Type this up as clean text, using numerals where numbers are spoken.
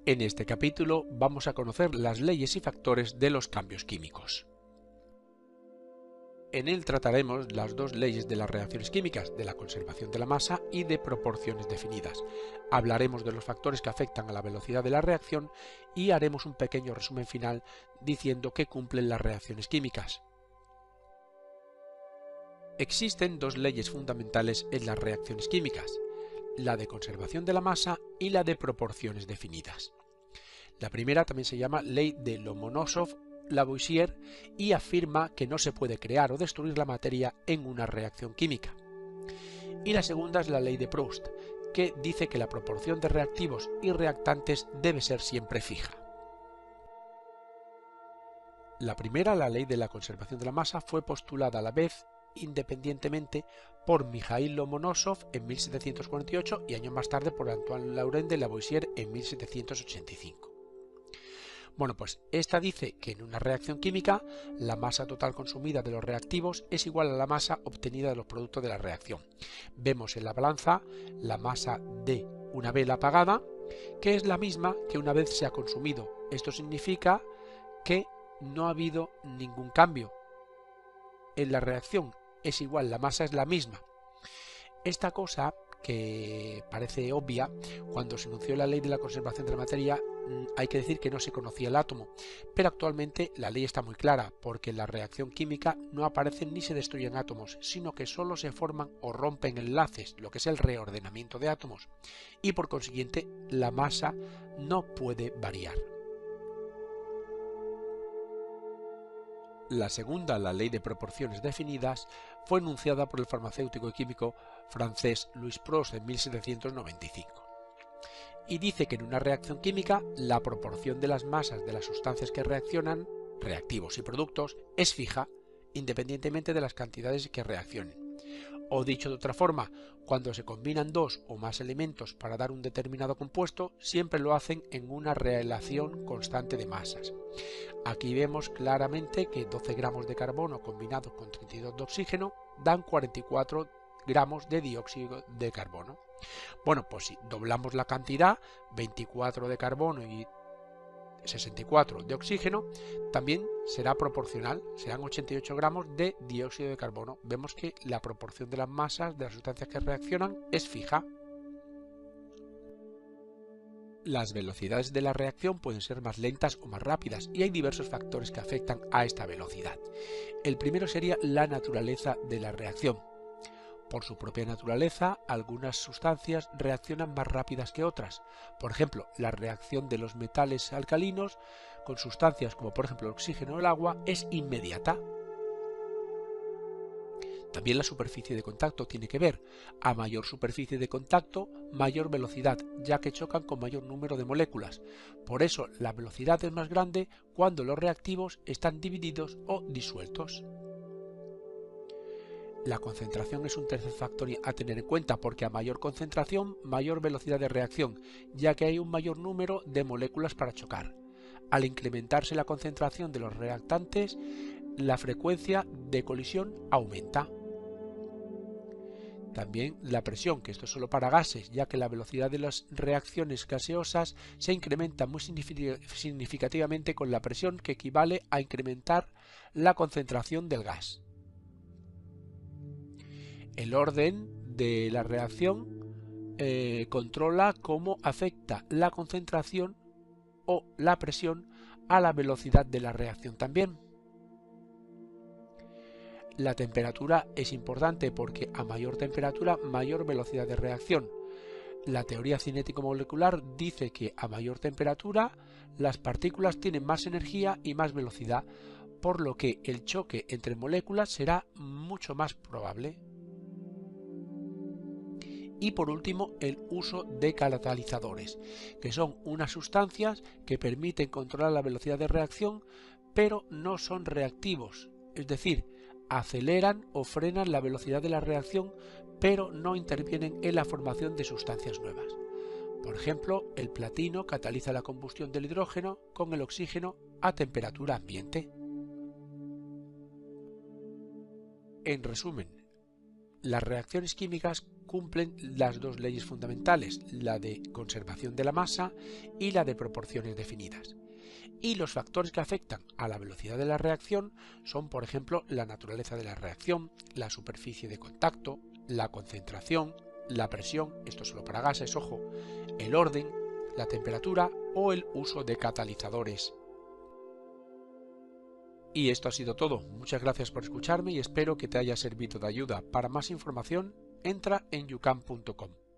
En este capítulo vamos a conocer las leyes y factores de los cambios químicos. En él trataremos las dos leyes de las reacciones químicas, de la conservación de la masa y de proporciones definidas. Hablaremos de los factores que afectan a la velocidad de la reacción y haremos un pequeño resumen final diciendo qué cumplen las reacciones químicas. Existen dos leyes fundamentales en las reacciones químicas, la de conservación de la masa y la de proporciones definidas. La primera también se llama ley de Lomonosov-Lavoisier y afirma que no se puede crear o destruir la materia en una reacción química. Y la segunda es la ley de Proust, que dice que la proporción de reactivos y reactantes debe ser siempre fija. La primera, la ley de la conservación de la masa, fue postulada a la vez independientemente por Mikhail Lomonosov en 1748 y años más tarde por Antoine Laurent de Lavoisier en 1785. Bueno, pues esta dice que en una reacción química la masa total consumida de los reactivos es igual a la masa obtenida de los productos de la reacción. Vemos en la balanza la masa de una vela apagada, que es la misma que una vez se ha consumido. Esto significa que no ha habido ningún cambio en la reacción, es igual, la masa es la misma. Esta cosa, que parece obvia, cuando se enunció la ley de la conservación de la materia, hay que decir que no se conocía el átomo, pero actualmente la ley está muy clara, porque en la reacción química no aparecen ni se destruyen átomos, sino que solo se forman o rompen enlaces, lo que es el reordenamiento de átomos, y por consiguiente la masa no puede variar. La segunda, la ley de proporciones definidas, fue enunciada por el farmacéutico y químico francés Louis Proust en 1795. Y dice que en una reacción química la proporción de las masas de las sustancias que reaccionan, reactivos y productos, es fija independientemente de las cantidades que reaccionen. O dicho de otra forma, cuando se combinan dos o más elementos para dar un determinado compuesto, siempre lo hacen en una relación constante de masas. Aquí vemos claramente que 12 gramos de carbono combinados con 32 de oxígeno dan 44 gramos de dióxido de carbono. Bueno, pues si doblamos la cantidad, 24 de carbono y 64 de oxígeno, también será proporcional, serán 88 gramos de dióxido de carbono. Vemos que la proporción de las masas de las sustancias que reaccionan es fija. Las velocidades de la reacción pueden ser más lentas o más rápidas y hay diversos factores que afectan a esta velocidad. El primero sería la naturaleza de la reacción. Por su propia naturaleza, algunas sustancias reaccionan más rápidas que otras. Por ejemplo, la reacción de los metales alcalinos con sustancias como por ejemplo el oxígeno o el agua es inmediata. También la superficie de contacto tiene que ver. A mayor superficie de contacto, mayor velocidad, ya que chocan con mayor número de moléculas. Por eso, la velocidad es más grande cuando los reactivos están divididos o disueltos. La concentración es un tercer factor a tener en cuenta porque a mayor concentración, mayor velocidad de reacción, ya que hay un mayor número de moléculas para chocar. Al incrementarse la concentración de los reactantes, la frecuencia de colisión aumenta. También la presión, que esto es solo para gases, ya que la velocidad de las reacciones gaseosas se incrementa muy significativamente con la presión, que equivale a incrementar la concentración del gas. El orden de la reacción controla cómo afecta la concentración o la presión a la velocidad de la reacción también. La temperatura es importante porque a mayor temperatura, mayor velocidad de reacción. La teoría cinético-molecular dice que a mayor temperatura las partículas tienen más energía y más velocidad, por lo que el choque entre moléculas será mucho más probable. Y por último, el uso de catalizadores, que son unas sustancias que permiten controlar la velocidad de reacción, pero no son reactivos, es decir, aceleran o frenan la velocidad de la reacción, pero no intervienen en la formación de sustancias nuevas. Por ejemplo, el platino cataliza la combustión del hidrógeno con el oxígeno a temperatura ambiente. En resumen, Las reacciones químicas cumplen las dos leyes fundamentales, la de conservación de la masa y la de proporciones definidas. Y los factores que afectan a la velocidad de la reacción son, por ejemplo, la naturaleza de la reacción, la superficie de contacto, la concentración, la presión, esto solo para gases, ojo, el orden, la temperatura o el uso de catalizadores. Y esto ha sido todo. Muchas gracias por escucharme y espero que te haya servido de ayuda. Para más información, entra en yucam.com.